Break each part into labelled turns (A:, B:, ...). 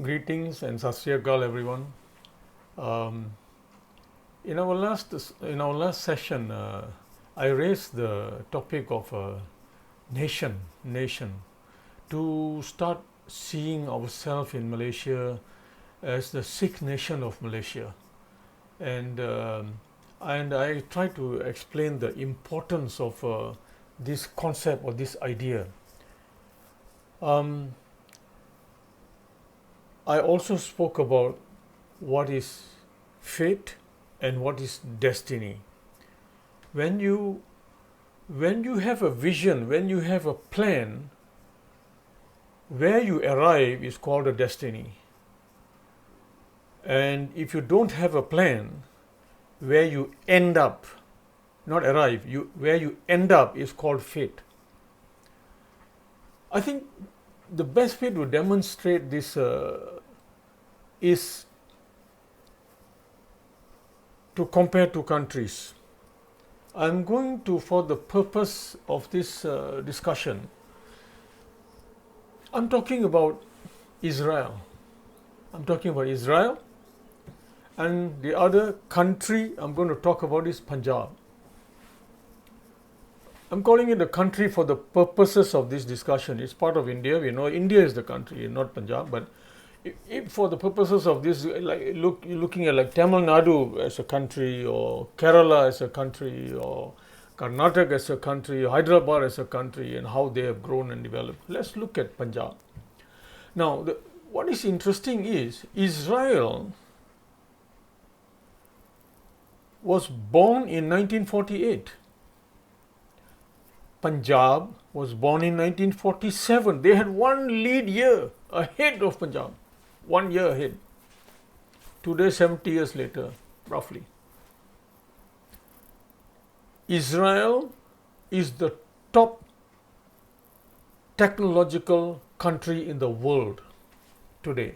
A: Greetings and Sat Sri Akal, everyone. Um, in our last session, I raised the topic of nation, to start seeing ourselves in Malaysia as the Sikh nation of Malaysia, and and I try to explain the importance of this concept or this idea. Um, I also spoke about what is fate and what is destiny. When you when you have a vision, when you have a plan, where you arrive is called a destiny. And if you don't have a plan, where you end up, not arrive, where you end up is called fate. I think the best way to demonstrate this is to compare two countries. I'm going to, for the purpose of this discussion, I'm talking about Israel. I'm talking about Israel, and the other country I'm going to talk about is Punjab. I'm calling it a country for the purposes of this discussion. It's part of India. We know India is the country, not Punjab. But if for the purposes of this, you're looking at like Tamil Nadu as a country, or Kerala as a country, or Karnataka as a country, Hyderabad as a country, and how they have grown and developed. Let's look at Punjab. Now, what is interesting is Israel was born in 1948. Punjab was born in 1947. They had one lead year ahead of Punjab, 1 year ahead. Today, 70 years later, roughly. Israel is the top technological country in the world today.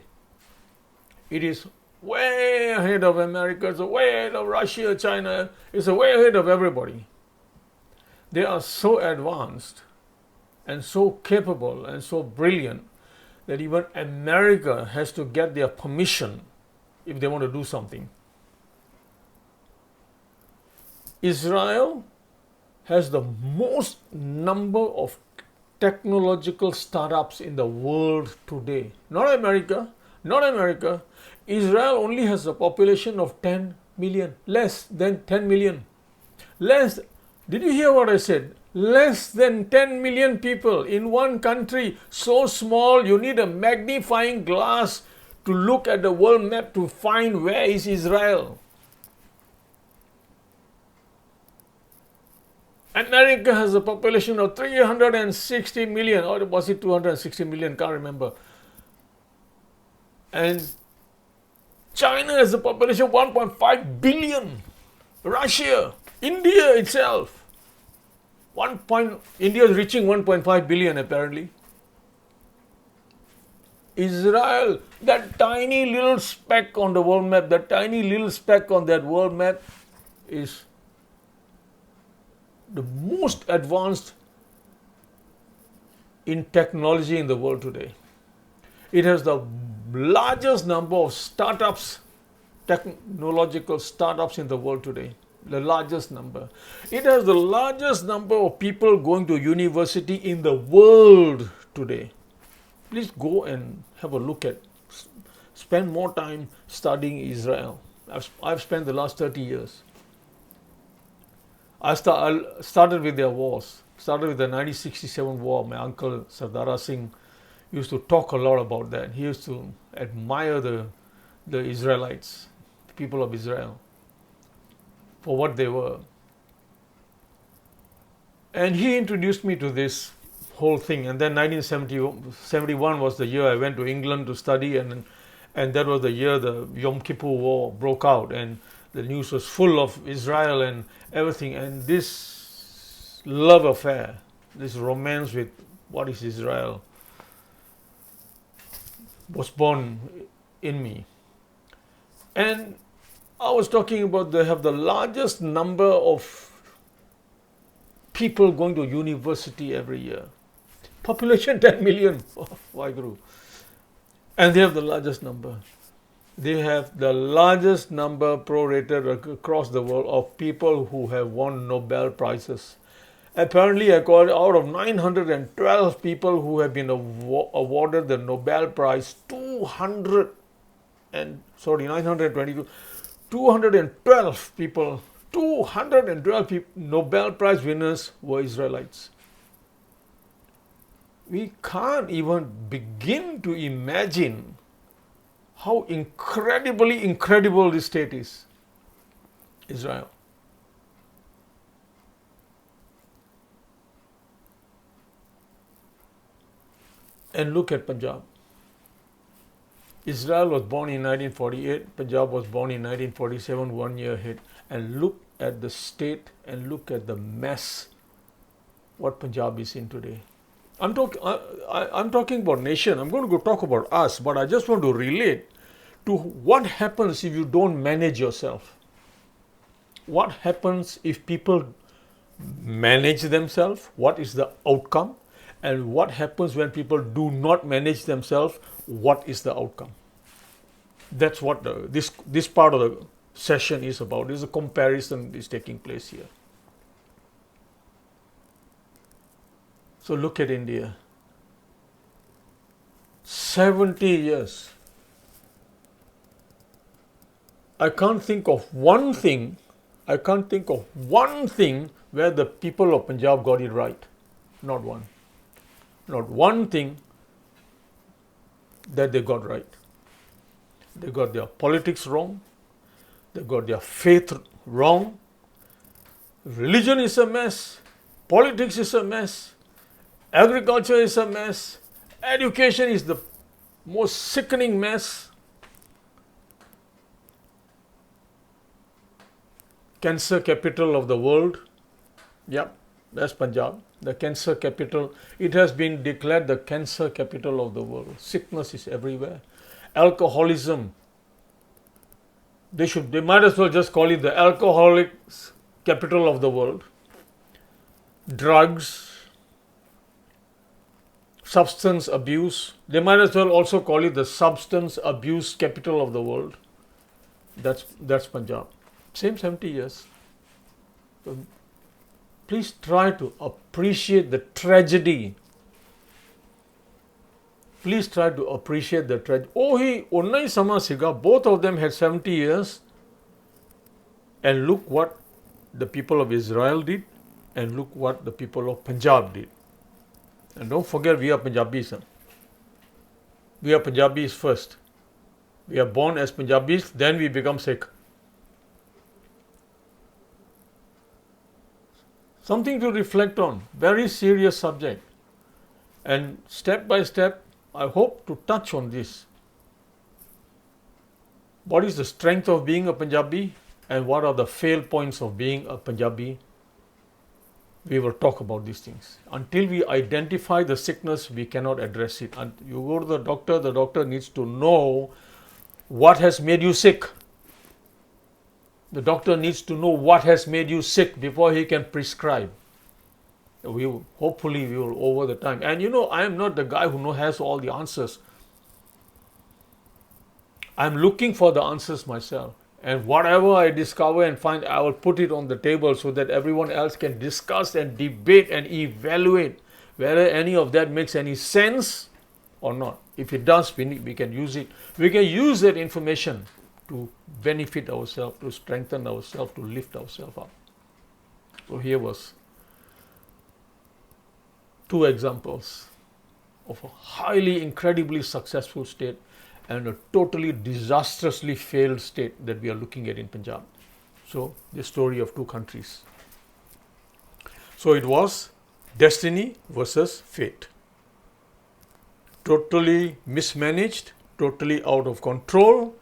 A: It is way ahead of America, it's way ahead of Russia, China, it's way ahead of everybody. They are so advanced and so capable and so brilliant that even America has to get their permission if they want to do something. Israel has the most number of technological startups in the world today. Not America. Israel only has a population of 10 million, less than 10 million. Did you hear what I said? Less than 10 million people in one country, so small you need a magnifying glass to look at the world map to find where is Israel. America has a population of 360 million, or was it 260 million? Can't remember. And China has a population of 1.5 billion. Russia, India itself, India is reaching 1.5 billion apparently. Israel, that tiny little speck on the world map, that tiny little speck on that world map is the most advanced in technology in the world today. It has the largest number of startups, technological startups in the world today. The largest number. It has the largest number of people going to university in the world today. Please go and have a look at, spend more time studying Israel. I've spent the last 30 years. I started with their wars. Started with the 1967 war. My uncle Sardara Singh used to talk a lot about that. He used to admire the Israelites, the people of Israel, for what they were. And he introduced me to this whole thing. And then 1971 was the year I went to England to study, and that was the year the Yom Kippur War broke out, and the news was full of Israel and everything. And this love affair, this romance with what is Israel, was born in me. And I was talking about they have the largest number of people going to university every year. Population 10 million. Oh, Waheguru. And they have the largest number. They have the largest number prorated across the world of people who have won Nobel Prizes. Apparently, out of 912 people who have been awarded the Nobel Prize, 922, 212 people, 212 Nobel Prize winners were Israelites. We can't even begin to imagine how incredibly incredible this state is, Israel. And look at Punjab. Israel was born in 1948, Punjab was born in 1947, 1 year ahead. And look at the state and look at the mess what Punjab is in today. I'm talking about nation. I'm going to go talk about us, but I just want to relate to what happens if you don't manage yourself. What happens if people manage themselves? What is the outcome? And what happens when people do not manage themselves? What is the outcome? That's what this part of the session is about. There's a comparison is taking place here. So look at India. 70 years. I can't think of one thing where the people of Punjab got it right. Not one. Not one thing that they got right. They got their politics wrong. They got their faith wrong. Religion is a mess. Politics is a mess. Agriculture is a mess. Education is the most sickening mess. Cancer capital of the world. Yep, that's Punjab. The cancer capital. It has been declared the cancer capital of the world. Sickness is everywhere. Alcoholism. They might as well just call it the alcoholics capital of the world. Drugs. Substance abuse. They might as well also call it the substance abuse capital of the world. That's Punjab. Same 70 years. So please try to appreciate the tragedy. Please try to appreciate the tragedy. Onna hi sama siga. Both of them had 70 years. And look what the people of Israel did. And look what the people of Punjab did. And don't forget, we are Punjabis. We are Punjabis first. We are born as Punjabis, then we become Sikh. Something to reflect on. Very serious subject. And step by step, I hope to touch on this. What is the strength of being a Punjabi? And what are the fail points of being a Punjabi? We will talk about these things. Until we identify the sickness, we cannot address it. And you go to the doctor needs to know what has made you sick. The doctor needs to know what has made you sick before he can prescribe. Hopefully we will over the time. And I am not the guy who has all the answers. I am looking for the answers myself. And whatever I discover and find, I will put it on the table so that everyone else can discuss and debate and evaluate whether any of that makes any sense or not. If it does, we can use it. We can use that information to benefit ourselves, to strengthen ourselves, to lift ourselves up. So here was 2 examples of a highly, incredibly successful state and a totally disastrously failed state that we are looking at in Punjab. So, the story of 2 countries. So, it was destiny versus fate. Totally mismanaged, totally out of control,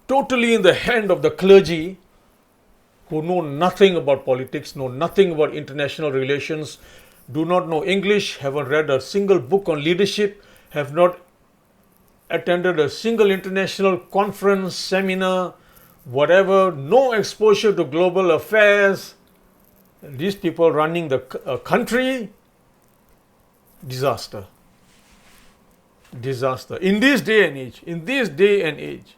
A: totally in the hand of the clergy who know nothing about politics, know nothing about international relations, do not know English, haven't read a single book on leadership, have not attended a single international conference, seminar, whatever, no exposure to global affairs. These people running the country, disaster. disaster. In this day and age,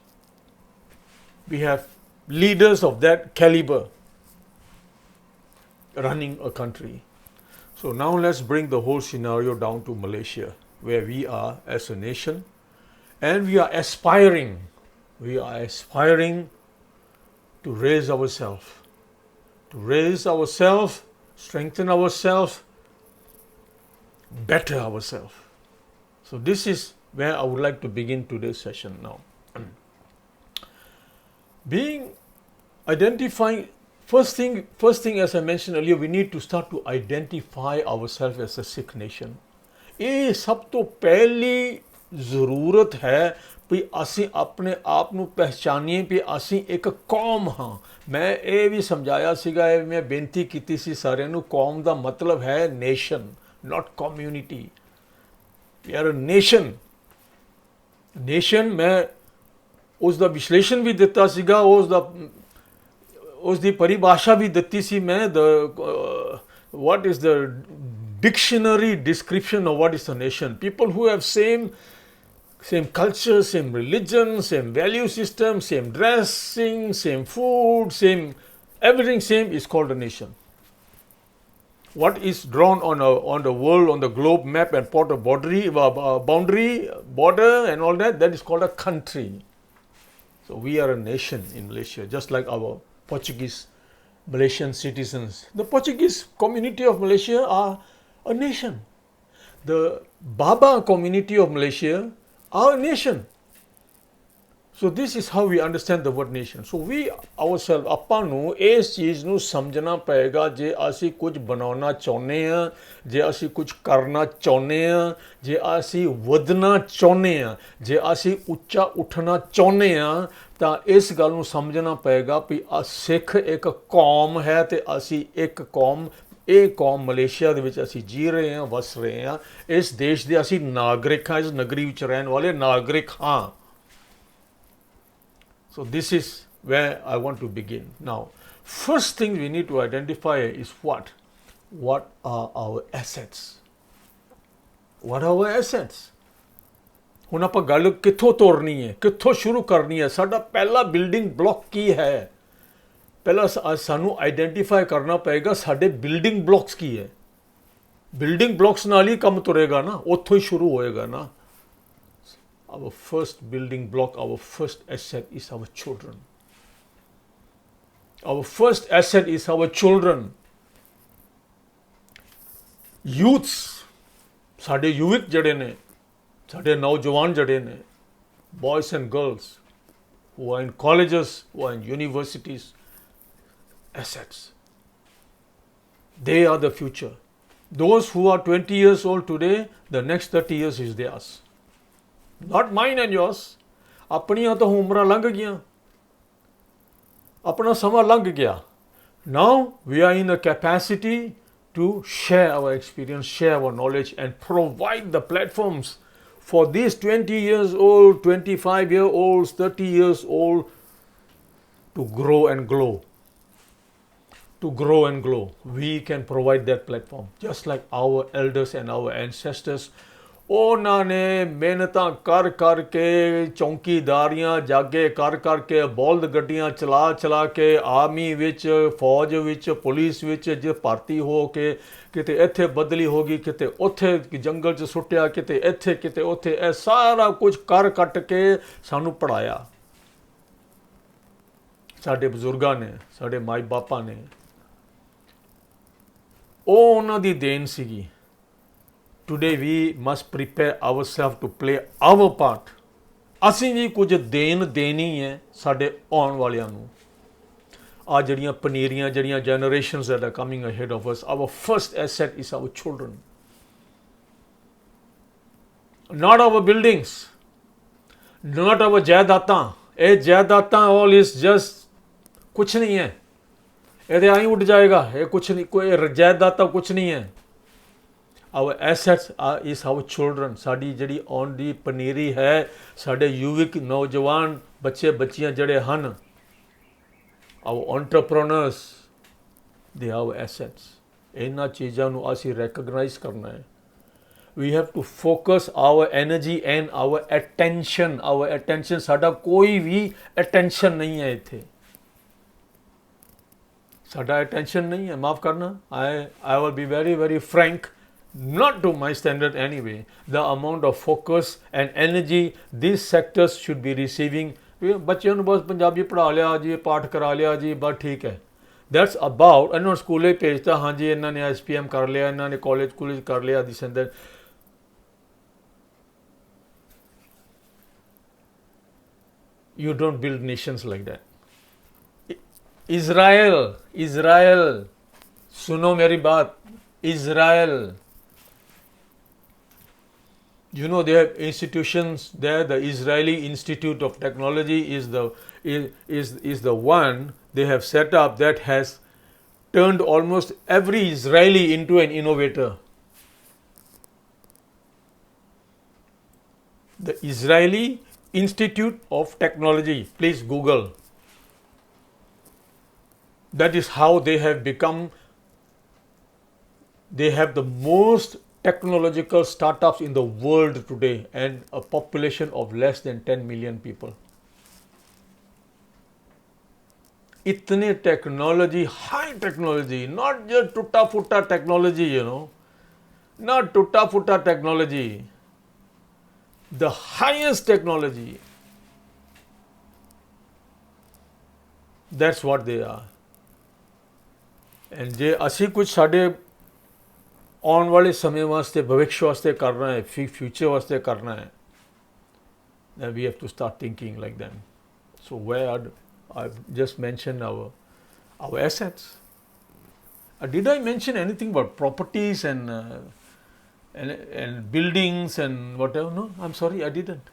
A: we have leaders of that caliber running a country. So now let's bring the whole scenario down to Malaysia, where we are as a nation, and we are aspiring to raise ourselves, strengthen ourselves, better ourselves. So this is where I would like to begin today's session now. First thing, as I mentioned earlier, we need to start to identify ourselves as a Sikh nation. ਇਹ ਸਭ ਤੋਂ ਪਹਿਲੀ ਜ਼ਰੂਰਤ ਹੈ ਵੀ ਅਸੀਂ ਆਪਣੇ ਆਪ ਨੂੰ ਪਹਿਚਾਨੀਏ ਵੀ ਅਸੀਂ ਇੱਕ ਕੌਮ ਹਾਂ। ਮੈਂ ਇਹ ਵੀ ਸਮਝਾਇਆ ਸੀਗਾ, ਮੈਂ ਬੇਨਤੀ ਕੀਤੀ ਸੀ ਸਾਰਿਆਂ ਨੂੰ, ਕੌਮ ਦਾ ਮਤਲਬ ਹੈ nation, not community. We are a nation. ਮੈਂ ਉਸ ਦਾ ਵਿਸ਼ਲੇਸ਼ਣ ਵੀ ਦਿੱਤਾ ਸੀਗਾ, ਉਸ ਦੀ ਪਰਿਭਾਸ਼ਾ ਵੀ ਦਿੱਤੀ ਸੀ ਮੈਂ। What is the dictionary description of what is a nation? People who have same culture, same religion, same value system, same dressing, same food, everything same is called a nation. What is drawn on the world, on the globe map and port of boundary, border and all that is called a country. So we are a nation in Malaysia, just like our Portuguese Malaysian citizens. The Portuguese community of Malaysia are a nation. The Baba community of Malaysia are a nation. So this is how we understand the word nation. So we ourselves, ਆਪਾਂ ਨੂੰ ਇਸ ਚੀਜ਼ ਨੂੰ ਸਮਝਣਾ ਪਏਗਾ, ਜੇ ਅਸੀਂ ਕੁਝ ਬਣਾਉਣਾ ਚਾਹੁੰਦੇ ਹਾਂ, ਜੇ ਅਸੀਂ ਕੁਝ ਕਰਨਾ ਚਾਹੁੰਦੇ ਹਾਂ, ਜੇ ਅਸੀਂ ਵਧਣਾ ਚਾਹੁੰਦੇ ਹਾਂ, ਜੇ ਅਸੀਂ ਉੱਚਾ ਉੱਠਣਾ ਚਾਹੁੰਦੇ ਹਾਂ, ਤਾਂ ਇਸ ਗੱਲ ਨੂੰ ਸਮਝਣਾ ਪਏਗਾ ਵੀ ਸਿੱਖ ਇੱਕ ਕੌਮ ਹੈ ਤੇ ਅਸੀਂ ਇੱਕ ਕੌਮ, ਇਹ ਕੌਮ ਮਲੇਸ਼ੀਆ ਦੇ ਵਿੱਚ ਅਸੀਂ ਜੀ ਰਹੇ ਹਾਂ, ਵਸ ਰਹੇ ਹਾਂ। ਇਸ ਦੇਸ਼ ਦੇ ਅਸੀਂ ਨਾਗਰਿਕ ਹਾਂ, ਇਸ ਨਗਰੀ ਵਿੱਚ ਰਹਿਣ ਵਾਲੇ ਨਾਗਰਿਕ ਹਾਂ। So this is where I want to begin. Now, first thing we need to identify is what? What are our assets? What are our assets? ਹੁਣ ਆਪਾਂ ਗੱਲ ਕਿੱਥੋਂ ਤੋਰਨੀ ਹੈ, ਕਿੱਥੋਂ ਸ਼ੁਰੂ ਕਰਨੀ ਹੈ? ਸਾਡਾ ਪਹਿਲਾ ਬਿਲਡਿੰਗ ਬਲੌਕ ਕੀ ਹੈ? ਪਹਿਲਾਂ ਸਾਨੂੰ ਆਈਡੈਂਟੀਫਾਈ ਕਰਨਾ ਪਏਗਾ ਸਾਡੇ ਬਿਲਡਿੰਗ ਬਲੌਕਸ ਕੀ ਹੈ। ਬਿਲਡਿੰਗ ਬਲੌਕਸ ਨਾਲ ਹੀ ਕੰਮ ਤੁਰੇਗਾ ਨਾ, ਉੱਥੋਂ ਹੀ ਸ਼ੁਰੂ ਹੋਏਗਾ ਨਾ। Our first building block, our first asset is our children. Our first asset is our children. Youths, ਸਾਡੇ ਯੁਵਕ ਜਿਹੜੇ ਨੇ, ਸਾਡੇ ਨੌਜਵਾਨ ਜਿਹੜੇ ਨੇ, boys and girls who are in colleges, who are in universities, assets. They are the future. Those who are 20 years old today, the next 30 years is theirs. Not mine and yours. ਆਪਣੀਆਂ ਤਾਂ ਉਮਰਾਂ ਲੰਘ ਗਈਆਂ, ਆਪਣਾ ਸਮਾਂ ਲੰਘ ਗਿਆ। Now we are in a capacity to share our experience, share our knowledge and provide the platforms for these 20 years old, 25-year-olds, 30 years old to grow and glow. To grow and glow. We can provide that platform just like our elders and our ancestors. ਉਹਨਾਂ ਨੇ ਮਿਹਨਤਾਂ ਕਰ ਕਰਕੇ, ਚੌਂਕੀਦਾਰੀਆਂ ਜਾਗੇ ਕਰ ਕਰਕੇ, ਬਲਦ ਗੱਡੀਆਂ ਚਲਾ ਕੇ, ਆਰਮੀ ਵਿੱਚ, ਫੌਜ ਵਿੱਚ, ਪੁਲਿਸ ਵਿੱਚ ਜੇ ਭਰਤੀ ਹੋ ਕੇ, ਕਿਤੇ ਇੱਥੇ ਬਦਲੀ ਹੋ ਗਈ, ਕਿਤੇ ਉੱਥੇ ਜੰਗਲ 'ਚ ਸੁੱਟਿਆ, ਕਿਤੇ ਇੱਥੇ ਕਿਤੇ ਉੱਥੇ, ਇਹ ਸਾਰਾ ਕੁਝ ਕਰ ਕੱਟ ਕੇ ਸਾਨੂੰ ਪੜ੍ਹਾਇਆ ਸਾਡੇ ਬਜ਼ੁਰਗਾਂ ਨੇ, ਸਾਡੇ ਮਾਈ ਬਾਪਾਂ ਨੇ। ਉਹ ਉਹਨਾਂ ਦੀ ਦੇਣ ਸੀਗੀ। Today we must prepare ourselves to play our part. ਅਸੀਂ ਵੀ ਕੁਝ ਦੇਣੀ ਹੈ ਸਾਡੇ ਆਉਣ ਵਾਲਿਆਂ ਨੂੰ। ਆ ਜਿਹੜੀਆਂ ਪਨੀਰੀਆਂ, ਜਿਹੜੀਆਂ generations that are coming ahead of us, our first asset is our children. Not our buildings, not our ਜਾਇਦਾਦਾਂ। ਇਹ ਜਾਇਦਾਦਾਂ all is just ਕੁਛ ਨਹੀਂ ਹੈ, ਇਹਦੇ ਆਈ ਉੱਡ ਜਾਏਗਾ, ਇਹ ਕੁਛ ਨਹੀਂ, ਕੋਈ ਜਾਇਦਾਦਾਂ ਕੁਛ ਨਹੀਂ ਹੈ। Our assets is our children. ਸਾਡੀ ਜਿਹੜੀ ਆਉਣ ਦੀ ਪਨੀਰੀ ਹੈ, ਸਾਡੇ ਯੁਵਕ ਨੌਜਵਾਨ ਬੱਚੇ ਬੱਚੀਆਂ ਜਿਹੜੇ ਹਨ, our entrepreneurs, they are our assets. ਇਹਨਾਂ ਚੀਜ਼ਾਂ ਨੂੰ ਅਸੀਂ ਰੈਕਗਨਾਈਜ਼ ਕਰਨਾ ਹੈ। we have to focus our energy and our attention. Our attention, साडा कोई भी attention नहीं है इत्थे. साडा attention नहीं है, माफ करना. I will be very very frank. Not to my standard anyway. The amount of focus and energy these sectors should be receiving. बच्चों ਨੂੰ बस पंजाबी पढ़ा लिया जी, पाठ करा लिया जी, बस ठीक है. That's about, ਇਹਨਾਂ ਨੂੰ ਸਕੂਲੇ ਭੇਜਤਾ, ਹਾਂਜੀ ਇਹਨਾਂ ਨੇ SPM ਕਰ ਲਿਆ, ਇਹਨਾਂ ਨੇ ਕਾਲਜ ਕਰ ਲਿਆ, this and that. You don't build nations like that. Israel, सुनो मेरी बात. Israel, you know, they have institutions there. The Israeli Institute of Technology is the one they have set up that has turned almost every Israeli into an innovator. The Israeli Institute of Technology, please Google. That is how they have become. They have the most technological startups in the world today and a population of less than 10 million people. Itne technology, high technology, not just tutta futta technology, you know, not tutta futta technology, the highest technology. That's what they are. And ਜੇ ਅਸੀਂ ਕੁਝ ਸਾਡੇ ਆਉਣ ਵਾਲੇ ਸਮੇਂ ਵਾਸਤੇ, ਭਵਿੱਖ ਵਾਸਤੇ ਕਰਨਾ ਹੈ, ਫਿਊਚਰ ਵਾਸਤੇ ਕਰਨਾ ਹੈ, then we have to start thinking like them. So I've just mentioned our assets. Did I mention anything about properties and buildings and whatever? No, I'm sorry, I didn't.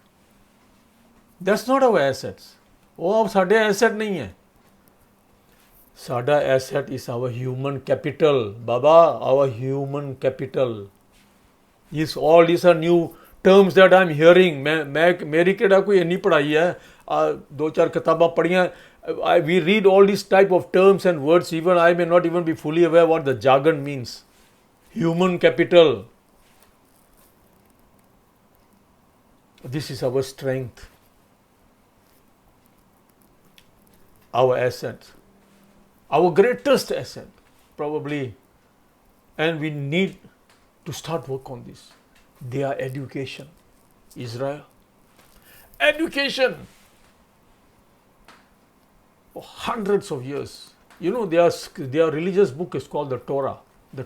A: That's not our assets. ਉਹ ਸਾਡੇ asset ਨਹੀਂ ਹੈ. Sada asset is our human capital, Baba, our human capital. All these are new terms that I'm hearing. मेरी केड़ा कोई नहीं पढ़ाई है, 2-4 किताबां पढ़ियां. We read all these type of terms and words. Even I may not even be fully aware what the jargon means. Human capital. This is our strength, our asset. Our greatest asset, probably, and we need to start work on this. They are education. Israel, education. For hundreds of years, you know, their religious book is called the Torah. The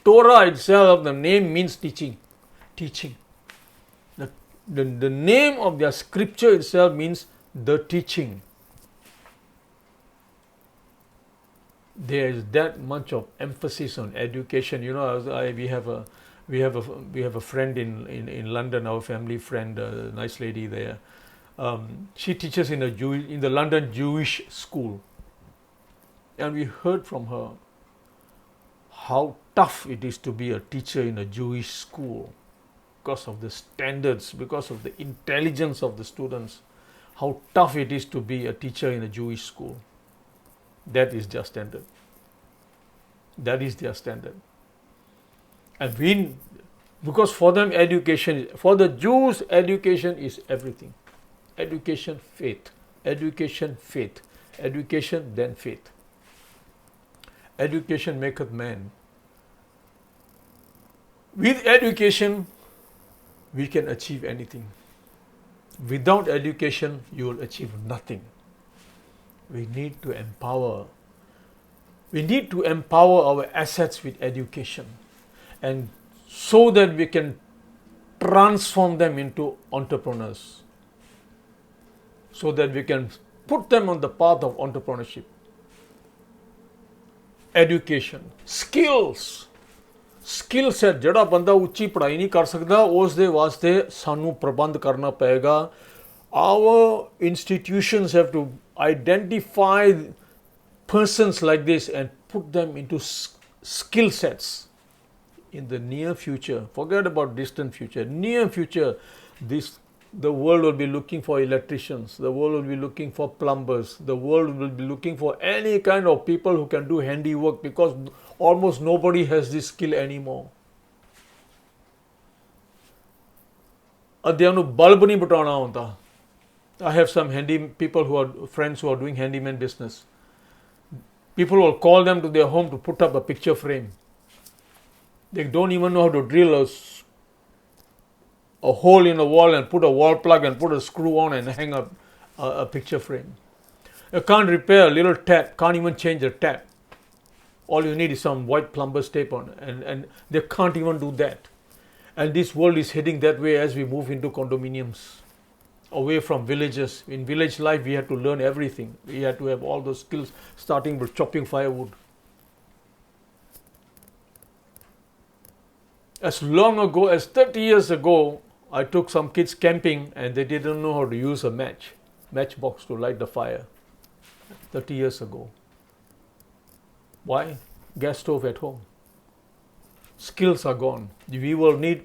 A: Torah itself, the name means teaching. The name of their scripture itself means the teaching. There is that much of emphasis on education. You know, we have a friend in London, our family friend, a nice lady there. She teaches in the London Jewish school, and we heard from her how tough it is to be a teacher in a Jewish school because of the standards, because of the intelligence of the students. How tough it is to be a teacher in a Jewish school. That is their standard. That is their standard. And because for them education, for the Jews, education is everything. Education, faith. Education, faith. Education, then faith. Education maketh man. With education, we can achieve anything. Without education, you will achieve nothing. We need to empower. We need to empower our assets with education, and so that we can transform them into entrepreneurs, so that we can put them on the path of entrepreneurship. Education, skill set. ਜਿਹੜਾ ਬੰਦਾ ਉੱਚੀ ਪੜ੍ਹਾਈ ਨਹੀਂ ਕਰ ਸਕਦਾ, ਉਸ ਦੇ ਵਾਸਤੇ ਸਾਨੂੰ ਪ੍ਰਬੰਧ ਕਰਨਾ ਪਏਗਾ. Our institutions have to identify persons like this and put them into skill sets. In the near future, forget about distant future, near future, the world will be looking for electricians, the world will be looking for plumbers, the world will be looking for any kind of people who can do handiwork, because almost nobody has this skill anymore. ਅੱਧਿਆਂ ਨੂੰ bulb ਨਹੀਂ ਬਟਾਉਣਾ ਆਉਂਦਾ. I have some people who are friends who are doing handyman business. People will call them to their home to put up a picture frame. They don't even know how to drill a hole in a wall and put a wall plug and put a screw on and hang up a picture frame. You can't repair a little tap, can't even change the tap. All you need is some white plumber's tape on, and they can't even do that. And this world is heading that way as we move into condominiums, away from villages. In village life, we had to learn everything. We had to have all those skills, starting with chopping firewood. As long ago as 30 years ago, I took some kids camping and they didn't know how to use a matchbox to light the fire. 30 years ago. Why? Gas stove at home. Skills are gone. We will need,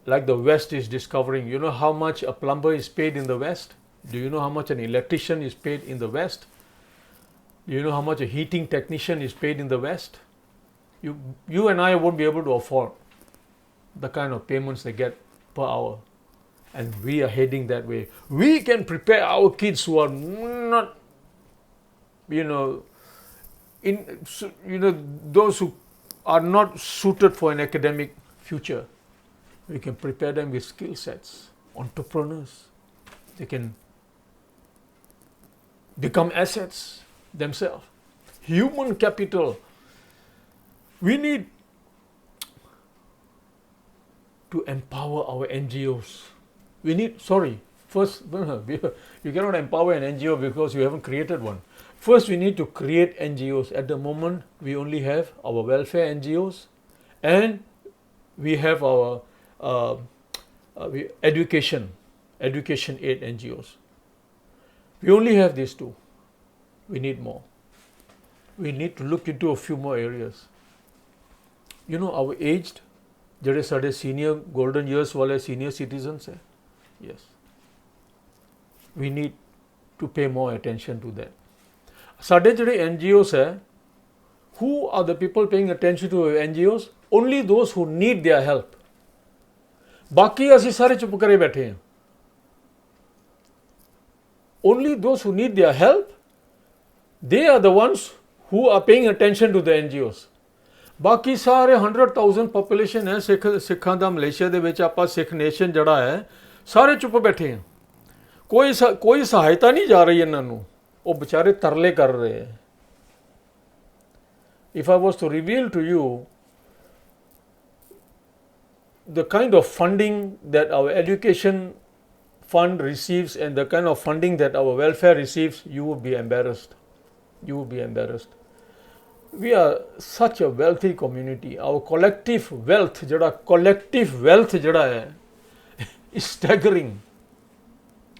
A: like the West is discovering, you know how much a plumber is paid in the West? Do you know how much an electrician is paid in the West? Do you know how much a heating technician is paid in the West? You and I won't be able to afford the kind of payments they get per hour. And we are heading that way. We can prepare our kids who are not, those who are not suited for an academic future. We can prepare them with skill sets, entrepreneurs. They can become assets themselves. Human capital. We need to empower our NGOs. First, you cannot empower an NGO because you haven't created one. First, we need to create NGOs. At the moment, we only have our welfare NGOs and we have our education aid NGOs. We only have these two. We need more. We need to look into a few more areas. Our aged, ਜਿਹੜੇ ਸਾਡੇ senior golden years वाले senior citizens है, yes, we need to pay more attention to that. ਸਾਡੇ ਜਿਹੜੇ NGOs है, who are the people paying attention to NGOs? Only those who need their help. बाकी ਅਸੀਂ ਸਾਰੇ ਚੁੱਪ ਕਰੇ ਬੈਠੇ ਹਾਂ. Only those who need their help, they are the ones who are paying attention to the NGOs. ਬਾਕੀ ਸਾਰੇ 100,000 population ਹੈ ਸਿੱਖਾਂ ਦਾ ਮਲੇਸ਼ੀਆ ਦੇ ਵਿੱਚ. ਆਪਾਂ ਸਿੱਖ ਨੇਸ਼ਨ ਜਿਹੜਾ ਹੈ ਸਾਰੇ ਚੁੱਪ ਬੈਠੇ ਹਾਂ. ਕੋਈ ਸਹਾਇਤਾ ਨਹੀਂ ਜਾ ਰਹੀ ਇਹਨਾਂ ਨੂੰ. ਉਹ ਵਿਚਾਰੇ ਤਰਲੇ ਕਰ ਰਹੇ ਹੈ. If I was to reveal to you the kind of funding that our education fund receives and the kind of funding that our welfare receives, you would be embarrassed. You would be embarrassed. We are such a wealthy community. Our collective wealth jada hai is staggering.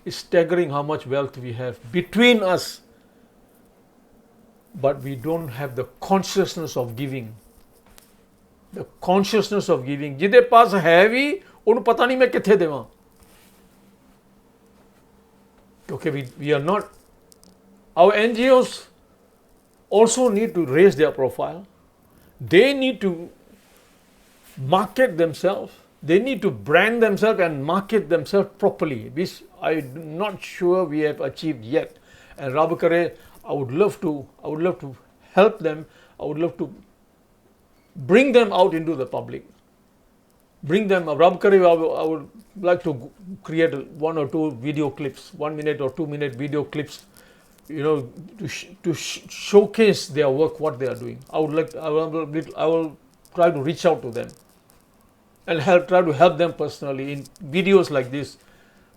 A: It's staggering how much wealth we have between us. But we don't have the consciousness of giving. The consciousness of giving. ਜਿਹਦੇ ਪਾਸ ਹੈ ਵੀ ਉਹਨੂੰ ਪਤਾ ਨਹੀਂ ਮੈਂ ਕਿੱਥੇ ਦੇਵਾਂ. ਕਿਉਂਕਿ we are not. Our NGOs also need to raise their profile. They need to market themselves. They need to brand themselves and market themselves properly, which I'm not sure we have achieved yet. And Rab kare, I would love to help them. I would love to bring them out into the public. Bring them. Rab kare, I would like to create 1 or 2 video clips, 1 minute or 2 minute video clips, to showcase their work, what they are doing. I will try to reach out to them and try to help them personally in videos like this,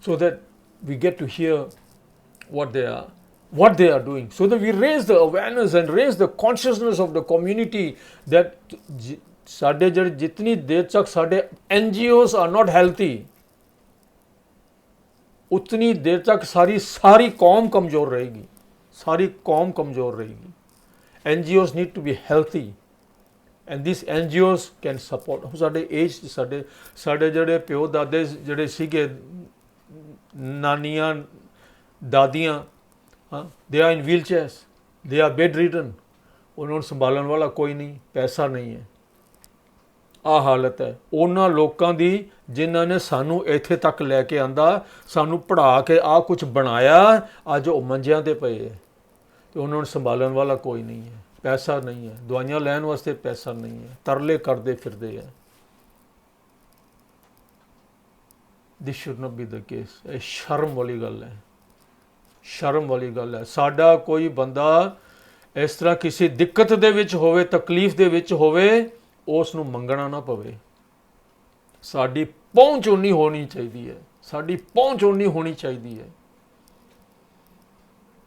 A: so that we get to hear what they are doing, so that we raise the awareness and raise the consciousness of the community that ਸਾਡੇ ਜਿਹੜੇ ਜਿਤਨੀ ਦੇਰ ਤੱਕ ਸਾਡੇ NGOs are not healthy, उतनी देर तक सारी कौम कमज़ोर रहेगी. सारी कौम कमज़ोर रहेगी. NGOs need to be healthy, and these NGOs can support. ਸਾਡੇ age ਸਾਡੇ ਜਿਹੜੇ ਪਿਓ ਦਾਦੇ ਜਿਹੜੇ ਸੀਗੇ, ਨਾਨੀਆਂ ਦਾਦੀਆਂ, they are in wheelchairs, they are bedridden. ਉਹਨਾਂ ਨੂੰ ਸੰਭਾਲਣ ਵਾਲਾ ਕੋਈ ਨਹੀਂ, ਪੈਸਾ ਨਹੀਂ ਹੈ. ਆ ਹਾਲਤ ਹੈ ਉਹਨਾਂ ਲੋਕਾਂ ਦੀ ਜਿਨ੍ਹਾਂ ਨੇ ਸਾਨੂੰ ਇੱਥੇ ਤੱਕ ਲੈ ਕੇ ਆਂਦਾ, ਸਾਨੂੰ ਪੜ੍ਹਾ ਕੇ ਆ ਕੁਝ ਬਣਾਇਆ, ਅੱਜ ਉਹ ਮੰਜਿਆਂ ਤੇ ਪਏ ਹੈ ਤੇ ਉਹਨਾਂ ਨੂੰ ਸੰਭਾਲਣ ਵਾਲਾ ਕੋਈ ਨਹੀਂ ਹੈ, ਪੈਸਾ ਨਹੀਂ ਹੈ, ਦਵਾਈਆਂ ਲੈਣ ਵਾਸਤੇ ਪੈਸਾ ਨਹੀਂ ਹੈ, ਤਰਲੇ ਕਰਦੇ ਫਿਰਦੇ ਹੈ। This should not be the case. ਇਹ ਸ਼ਰਮ ਵਾਲੀ ਗੱਲ ਹੈ, ਸ਼ਰਮ ਵਾਲੀ ਗੱਲ ਹੈ। ਸਾਡਾ ਕੋਈ ਬੰਦਾ ਇਸ ਤਰ੍ਹਾਂ ਕਿਸੇ ਦਿੱਕਤ ਦੇ ਵਿੱਚ ਹੋਵੇ, ਤਕਲੀਫ ਦੇ ਵਿੱਚ ਹੋਵੇ, ਉਸ ਨੂੰ ਮੰਗਣਾ ਨਾ ਪਵੇ। ਸਾਡੀ ਪਹੁੰਚ ਉਨੀ ਹੋਣੀ ਚਾਹੀਦੀ ਹੈ, ਸਾਡੀ ਪਹੁੰਚ ਉਨੀ ਹੋਣੀ ਚਾਹੀਦੀ ਹੈ।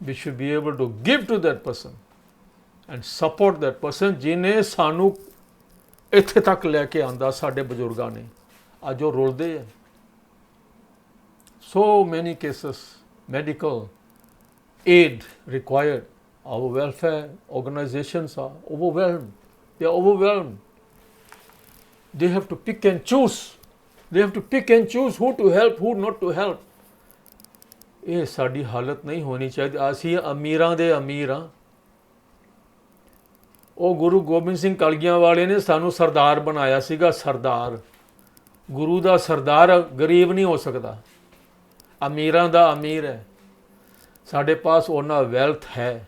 A: We should be able to give to that person and support that person ਜਿਹਨੇ ਸਾਨੂੰ ਇੱਥੇ ਤੱਕ ਲੈ ਕੇ ਆਂਦਾ, ਸਾਡੇ ਬਜ਼ੁਰਗਾਂ ਨੇ। ਅੱਜ ਉਹ ਰੁਲਦੇ ਹੈ। So many cases, medical aid required. Our welfare organizations are overwhelmed. They are overwhelmed. They have to pick and choose. They have to pick and choose who to help, who not to help. ਇਹ ਸਾਡੀ ਹਾਲਤ ਨਹੀਂ ਹੋਣੀ ਚਾਹੀਦੀ। ਅਸੀਂ ਅਮੀਰਾਂ ਦੇ ਅਮੀਰ ਹਾਂ। ਉਹ ਗੁਰੂ ਗੋਬਿੰਦ ਸਿੰਘ ਕਲਗੀਆਂ ਵਾਲੇ ਨੇ ਸਾਨੂੰ ਸਰਦਾਰ ਬਣਾਇਆ ਸੀਗਾ, ਸਰਦਾਰ। ਗੁਰੂ ਦਾ ਸਰਦਾਰ ਗਰੀਬ ਨਹੀਂ ਹੋ ਸਕਦਾ, ਅਮੀਰਾਂ ਦਾ ਅਮੀਰ ਹੈ। ਸਾਡੇ ਪਾਸ ਉਹਨਾਂ ਵੈਲਥ ਹੈ,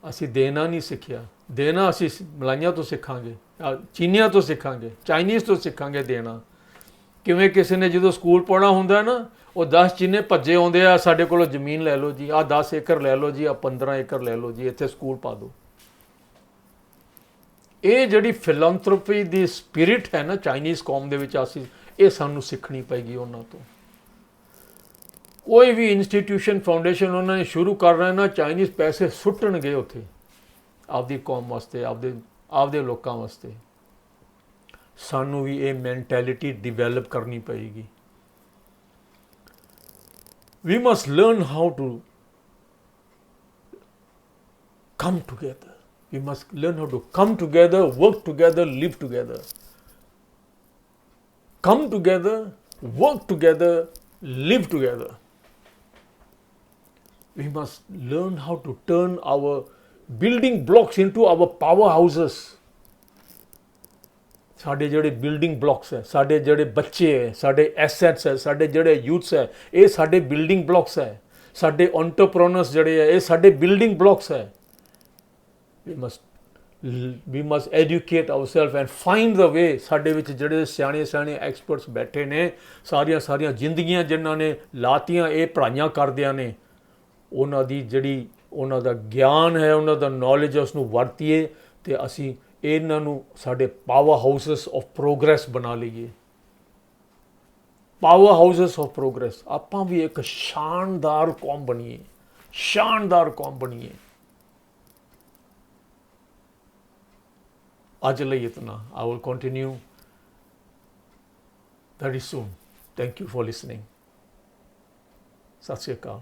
A: ਅਸੀਂ ਦੇਣਾ ਨਹੀਂ ਸਿੱਖਿਆ। ਦੇਣਾ ਅਸੀਂ ਮਲਾਈਆਂ ਤੋਂ ਸਿੱਖਾਂਗੇ, ਚੀਨੀਆਂ ਤੋਂ ਸਿੱਖਾਂਗੇ, ਚਾਈਨੀਜ਼ ਤੋਂ ਸਿੱਖਾਂਗੇ ਦੇਣਾ। ਕਿਵੇਂ ਕਿਸੇ ਨੇ ਜਦੋਂ ਸਕੂਲ ਪੜ੍ਹਨਾ ਹੁੰਦਾ ਨਾ, ਉਹ 10 ਚੀਨੇ ਭੱਜੇ ਆਉਂਦੇ ਆ, ਸਾਡੇ ਕੋਲੋਂ ਜ਼ਮੀਨ ਲੈ ਲਓ ਜੀ, ਆਹ 10 ਏਕੜ ਲੈ ਲਓ ਜੀ, ਆਹ 15 ਏਕੜ ਲੈ ਲਓ ਜੀ, ਇੱਥੇ ਸਕੂਲ ਪਾ ਦਿਓ। ਇਹ ਜਿਹੜੀ ਫਿਲੈਂਥਰੋਪੀ ਦੀ ਸਪਿਰਿਟ ਹੈ ਨਾ ਚਾਈਨੀਜ਼ ਕੌਮ ਦੇ ਵਿੱਚ, ਅਸੀਂ ਇਹ ਸਾਨੂੰ ਸਿੱਖਣੀ ਪਏਗੀ ਉਹਨਾਂ ਤੋਂ। ਕੋਈ ਵੀ ਇੰਸਟੀਟਿਊਸ਼ਨ, ਫਾਊਂਡੇਸ਼ਨ ਉਹਨਾਂ ਨੇ ਸ਼ੁਰੂ ਕਰ ਰਹੇ ਨਾ, ਚਾਈਨੀਜ਼ ਪੈਸੇ ਸੁੱਟਣਗੇ ਉੱਥੇ ਆਪਦੀ ਕੌਮ ਵਾਸਤੇ, ਆਪਦੇ ਲੋਕਾਂ ਵਾਸਤੇ। ਸਾਨੂੰ ਵੀ ਇਹ ਮੈਂਟੈਲਿਟੀ ਡਿਵੈਲਪ ਕਰਨੀ ਪਏਗੀ। We must learn how to come together. We must learn how to come together, work together, live together. Come together, work together, live together. We must learn how to turn our building blocks into our powerhouses. ਸਾਡੇ ਜਿਹੜੇ building blocks ਹੈ, ਸਾਡੇ ਜਿਹੜੇ ਬੱਚੇ ਹੈ, ਸਾਡੇ assets ਹੈ, ਸਾਡੇ ਜਿਹੜੇ ਯੂਥਸ ਹੈ, ਇਹ ਸਾਡੇ ਬਿਲਡਿੰਗ ਬਲੌਕਸ ਹੈ। ਸਾਡੇ ਐਂਟਰਪ੍ਰੈਨਰਸ ਜਿਹੜੇ ਹੈ, ਇਹ ਸਾਡੇ ਬਿਲਡਿੰਗ ਬਲੌਕਸ ਹੈ। we must educate ourselves and find the way। ਸਾਡੇ ਵਿੱਚ ਜਿਹੜੇ ਸਿਆਣੇ ਐਕਸਪਰਟਸ ਬੈਠੇ ਨੇ, ਸਾਰੀਆਂ ਜ਼ਿੰਦਗੀਆਂ ਜਿਨ੍ਹਾਂ ਨੇ ਲਾਤੀਆਂ ਇਹ ਪੜ੍ਹਾਈਆਂ ਕਰਦਿਆਂ ਨੇ, ਉਹਨਾਂ ਦੀ ਜਿਹੜੀ ਉਹਨਾਂ ਦਾ ਗਿਆਨ ਹੈ, ਉਹਨਾਂ ਦਾ ਨੌਲੇਜ ਹੈ, ਉਸ ਨੂੰ ਵਰਤੀਏ ਅਤੇ ਅਸੀਂ ਇਹਨਾਂ ਨੂੰ ਸਾਡੇ ਪਾਵਰ ਹਾਊਸਸ ਆਫ ਪ੍ਰੋਗਰੈਸ ਬਣਾ ਲਈਏ। Power houses of progress. ਆਪਾਂ ਵੀ ਇੱਕ ਸ਼ਾਨਦਾਰ ਕੌਮ ਬਣੀਏ, ਸ਼ਾਨਦਾਰ ਕੌਮ ਬਣੀਏ। ਅੱਜ ਲਈ ਇਤਨਾ। I will continue very soon. Thank you for listening. ਸਤਿ ਸ਼੍ਰੀ ਅਕਾਲ।